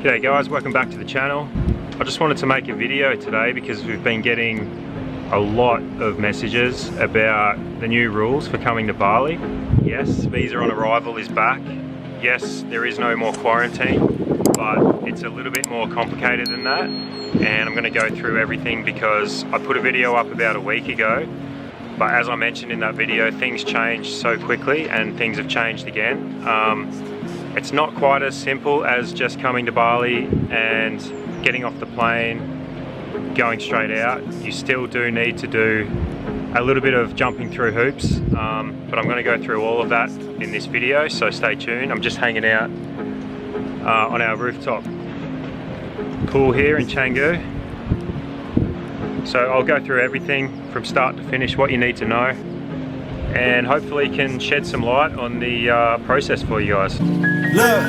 G'day guys, welcome back to the channel. I just wanted to make a video today because we've been getting a lot of messages about the new rules for coming to Bali. Yes, visa on arrival is back. Yes, there is no more quarantine, but it's a little bit more complicated than that. And I'm going to go through everything because I put a video up about a week ago. But as I mentioned in that video, things changed so quickly and things have changed again. It's not quite as simple as just coming to Bali and getting off the plane, going straight out. You still do need to do a little bit of jumping through hoops, but I'm going to go through all of that in this video, so stay tuned. I'm just hanging out on our rooftop pool here in Canggu. So I'll go through everything from start to finish, what you need to know, and hopefully can shed some light on the process for you guys. Look,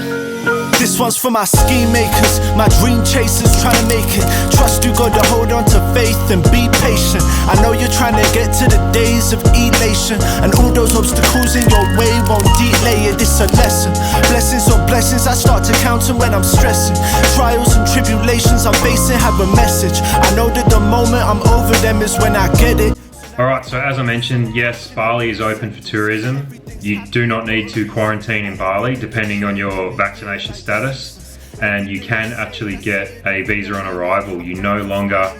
this one's for my scheme makers, my dream chasers trying to make it. Trust you gotta hold on to faith and be patient. I know you're trying to get to the days of elation, and all those obstacles in your way won't delay it. It's a lesson, blessings on blessings. I start to count them when I'm stressing. Trials and tribulations I'm facing have a message. I know that the moment I'm over them is when I get it. Alright, so as I mentioned, yes, Bali is open for tourism. You do not need to quarantine in Bali depending on your vaccination status, and you can actually get a visa on arrival. You no longer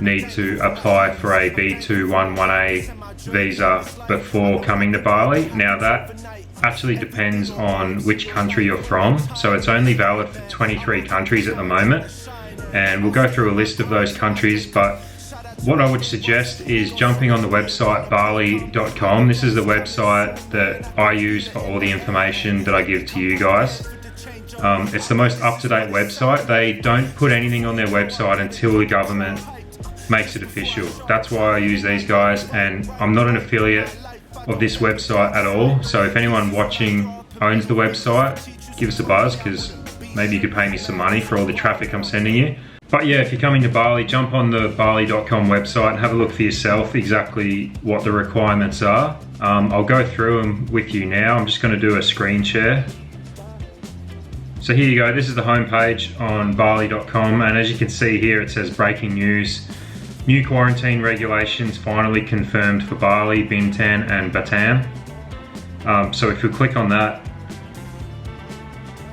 need to apply for a B211A visa before coming to Bali. Now that actually depends on which country you're from, so it's only valid for 23 countries at the moment, and we'll go through a list of those countries. But what I would suggest is jumping on the website bali.com. This is the website that I use for all the information that I give to you guys. It's the most up-to-date website. They don't put anything on their website until the government makes it official. That's why I use these guys, and I'm not an affiliate of this website at all. So if anyone watching owns the website, give us a buzz, because maybe you could pay me some money for all the traffic I'm sending you. But yeah, if you're coming to Bali, jump on the bali.com website and have a look for yourself exactly what the requirements are. I'll go through them with you now. I'm just going to do a screen share. So here you go, this is the homepage on bali.com, and as you can see here it says breaking news. New quarantine regulations finally confirmed for Bali, Bintan and Batam. So if we click on that,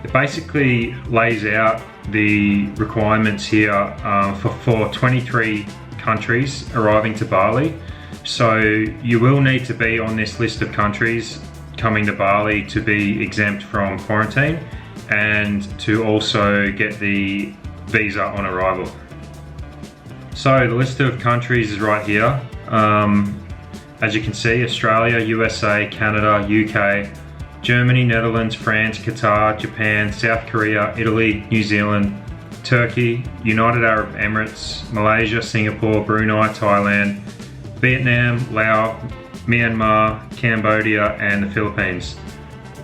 it basically lays out the requirements here for 23 countries arriving to Bali. So you will need to be on this list of countries coming to Bali to be exempt from quarantine and to also get the visa on arrival. So the list of countries is right here. As you can see, Australia, USA, Canada, UK, Germany, Netherlands, France, Qatar, Japan, South Korea, Italy, New Zealand, Turkey, United Arab Emirates, Malaysia, Singapore, Brunei, Thailand, Vietnam, Laos, Myanmar, Cambodia and the Philippines.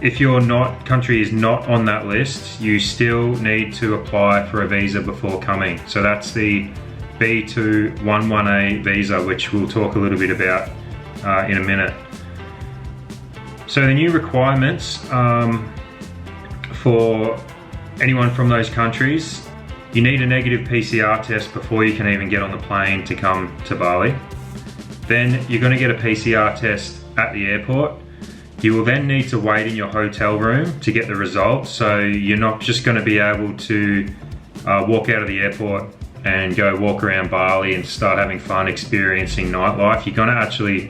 If your country is not on that list, you still need to apply for a visa before coming. So that's the B211A visa, which we'll talk a little bit about in a minute. So the new requirements for anyone from those countries, you need a negative PCR test before you can even get on the plane to come to Bali. Then you're going to get a PCR test at the airport. You will then need to wait in your hotel room to get the results. So you're not just going to be able to walk out of the airport and go walk around Bali and start having fun experiencing nightlife. You're going to actually,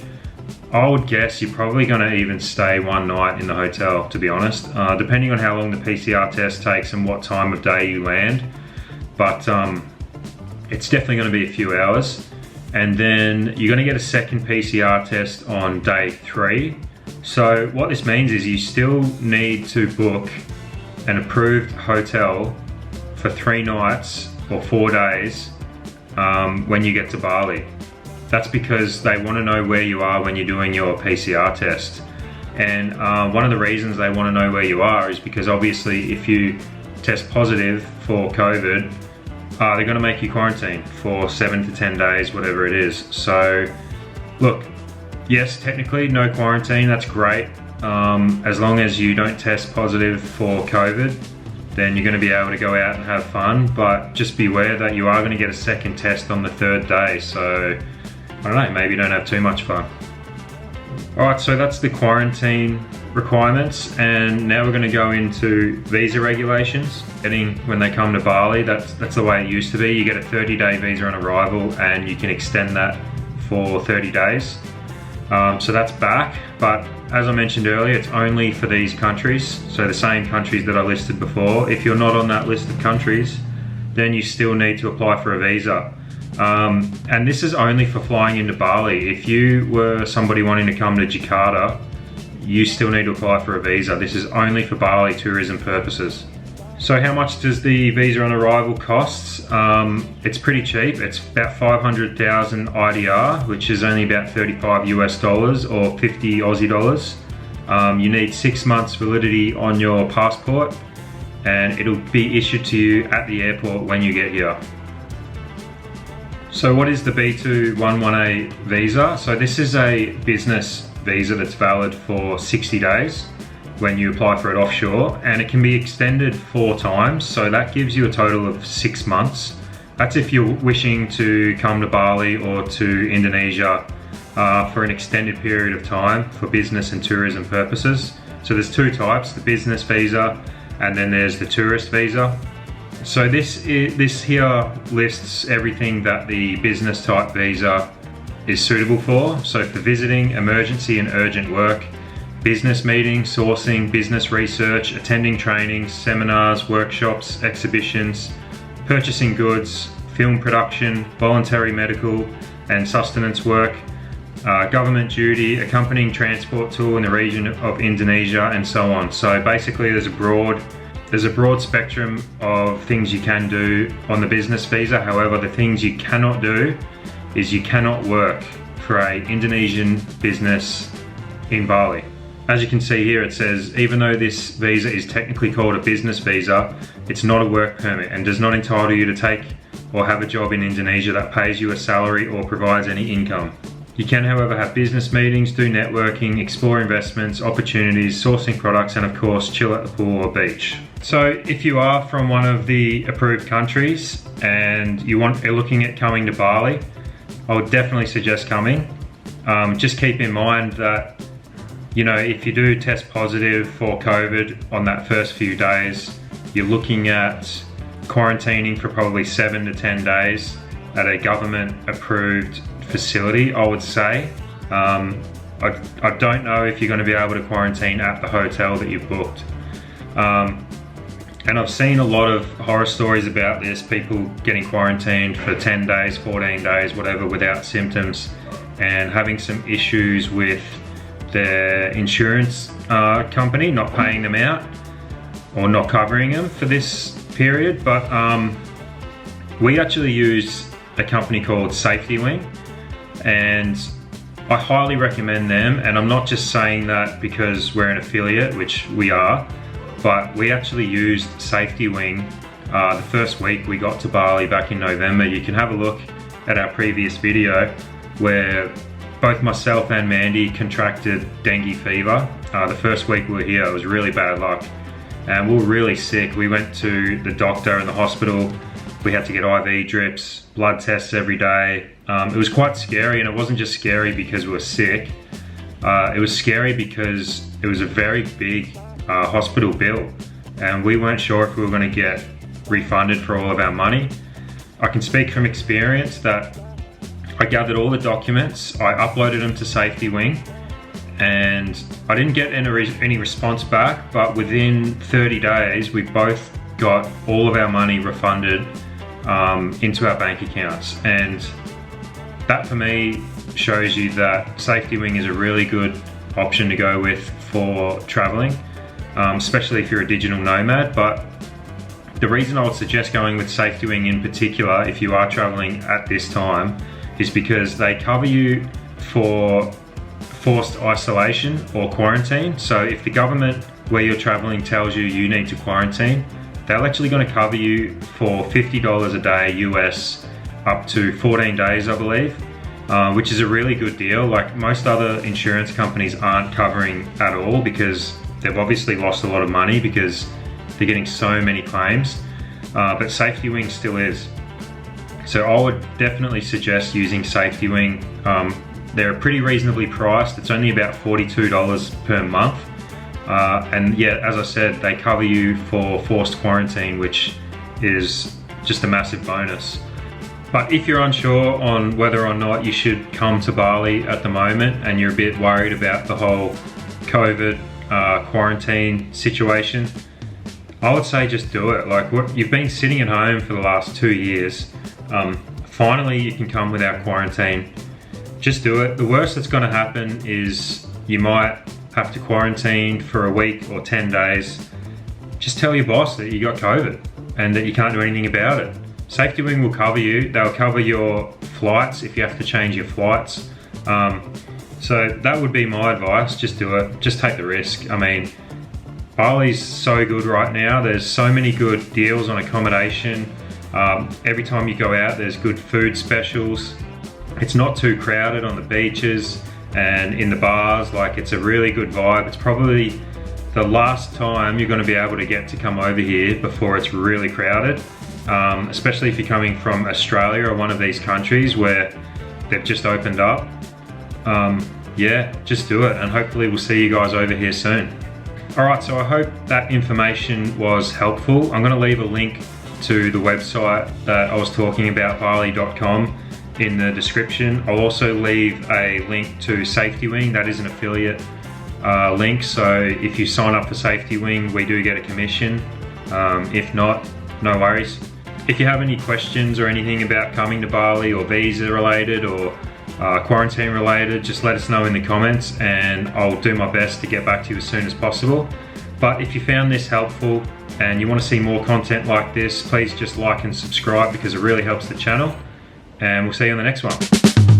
I would guess you're probably going to even stay one night in the hotel, to be honest, depending on how long the PCR test takes and what time of day you land. But it's definitely going to be a few hours. And then you're going to get a second PCR test on day 3. So what this means is you still need to book an approved hotel for 3 nights or 4 days when you get to Bali. That's because they want to know where you are when you're doing your PCR test. And one of the reasons they want to know where you are is because obviously if you test positive for COVID, they're going to make you quarantine for 7 to 10 days, whatever it is. So look, yes, technically no quarantine, that's great. As long as you don't test positive for COVID, then you're going to be able to go out and have fun, but just beware that you are going to get a second test on the third day, so I don't know, maybe you don't have too much fun. Alright, so that's the quarantine requirements, and now we're going to go into visa regulations. When they come to Bali, that's the way it used to be. You get a 30-day visa on arrival and you can extend that for 30 days. So that's back, but as I mentioned earlier, it's only for these countries, so the same countries that I listed before. If you're not on that list of countries, then you still need to apply for a visa. And this is only for flying into Bali. If you were somebody wanting to come to Jakarta, you still need to apply for a visa. This is only for Bali tourism purposes. So how much does the visa on arrival cost? It's pretty cheap. It's about 500,000 IDR, which is only about 35 US dollars or 50 Aussie dollars. You need 6 months validity on your passport, and it'll be issued to you at the airport when you get here. So what is the B211A visa? So this is a business visa that's valid for 60 days when you apply for it offshore, and it can be extended 4 times, so that gives you a total of 6 months. That's if you're wishing to come to Bali or to Indonesia for an extended period of time for business and tourism purposes. So there's 2 types, the business visa and then there's the tourist visa. So this here lists everything that the business type visa is suitable for. So for visiting, emergency and urgent work, business meetings, sourcing, business research, attending trainings, seminars, workshops, exhibitions, purchasing goods, film production, voluntary medical and sustenance work, government duty, accompanying transport tool in the region of Indonesia, and so on. So basically there's a broad spectrum of things you can do on the business visa. However, the things you cannot do is you cannot work for an Indonesian business in Bali. As you can see here, it says, even though this visa is technically called a business visa, it's not a work permit and does not entitle you to take or have a job in Indonesia that pays you a salary or provides any income. You can, however, have business meetings, do networking, explore investments, opportunities, sourcing products, and of course, chill at the pool or beach. So if you are from one of the approved countries and you're looking at coming to Bali, I would definitely suggest coming. Just keep in mind that, you know, if you do test positive for COVID on that first few days, you're looking at quarantining for probably 7 to 10 days at a government approved facility, I would say. I don't know if you're going to be able to quarantine at the hotel that you've booked. And I've seen a lot of horror stories about this, people getting quarantined for 10 days, 14 days, whatever, without symptoms, and having some issues with their insurance company not paying them out or not covering them for this period. But we actually use a company called Safety Wing, and I highly recommend them. And I'm not just saying that because we're an affiliate, which we are, but we actually used Safety Wing the first week we got to Bali back in November. You can have a look at our previous video where both myself and Mandy contracted dengue fever. The first week we were here, it was really bad luck. And we were really sick. We went to the doctor in the hospital. We had to get IV drips, blood tests every day. It was quite scary, and it wasn't just scary because we were sick. It was scary because it was a very big hospital bill, and we weren't sure if we were going to get refunded for all of our money. I can speak from experience that I gathered all the documents, I uploaded them to Safety Wing, and I didn't get any response back, but within 30 days we both got all of our money refunded into our bank accounts. And that for me shows you that Safety Wing is a really good option to go with for traveling, especially if you're a digital nomad. But the reason I would suggest going with Safety Wing in particular if you are traveling at this time is because they cover you for forced isolation or quarantine. So if the government where you're traveling tells you you need to quarantine, they're actually going to cover you for $50 a day US up to 14 days, I believe, which is a really good deal. Like, most other insurance companies aren't covering at all because they've obviously lost a lot of money because they're getting so many claims, but Safety Wing still is. So I would definitely suggest using Safety Wing. They're pretty reasonably priced. It's only about $42 per month. And yeah, as I said, they cover you for forced quarantine, which is just a massive bonus. But if you're unsure on whether or not you should come to Bali at the moment and you're a bit worried about the whole COVID quarantine situation, I would say just do it. Like, you've been sitting at home for the last 2 years. Finally, you can come without quarantine. Just do it. The worst that's gonna happen is you might have to quarantine for a week or 10 days. Just tell your boss that you got COVID and that you can't do anything about it. Safety Wing will cover you. They'll cover your flights if you have to change your flights. So that would be my advice. Just do it. Just take the risk. I mean, Bali's so good right now. There's so many good deals on accommodation. Every time you go out, there's good food specials. It's not too crowded on the beaches and in the bars. Like, it's a really good vibe. It's probably the last time you're going to be able to get to come over here before it's really crowded, especially if you're coming from Australia or one of these countries where they've just opened up. Yeah, just do it, and hopefully we'll see you guys over here soon. Alright, so I hope that information was helpful. I'm going to leave a link to the website that I was talking about, bali.com, in the description. I'll also leave a link to Safety Wing. That is an affiliate link, so if you sign up for Safety Wing, we do get a commission. If not, no worries. If you have any questions or anything about coming to Bali, or visa related or quarantine related, just let us know in the comments and I'll do my best to get back to you as soon as possible. But if you found this helpful and you want to see more content like this, please just like and subscribe because it really helps the channel, and we'll see you on the next one.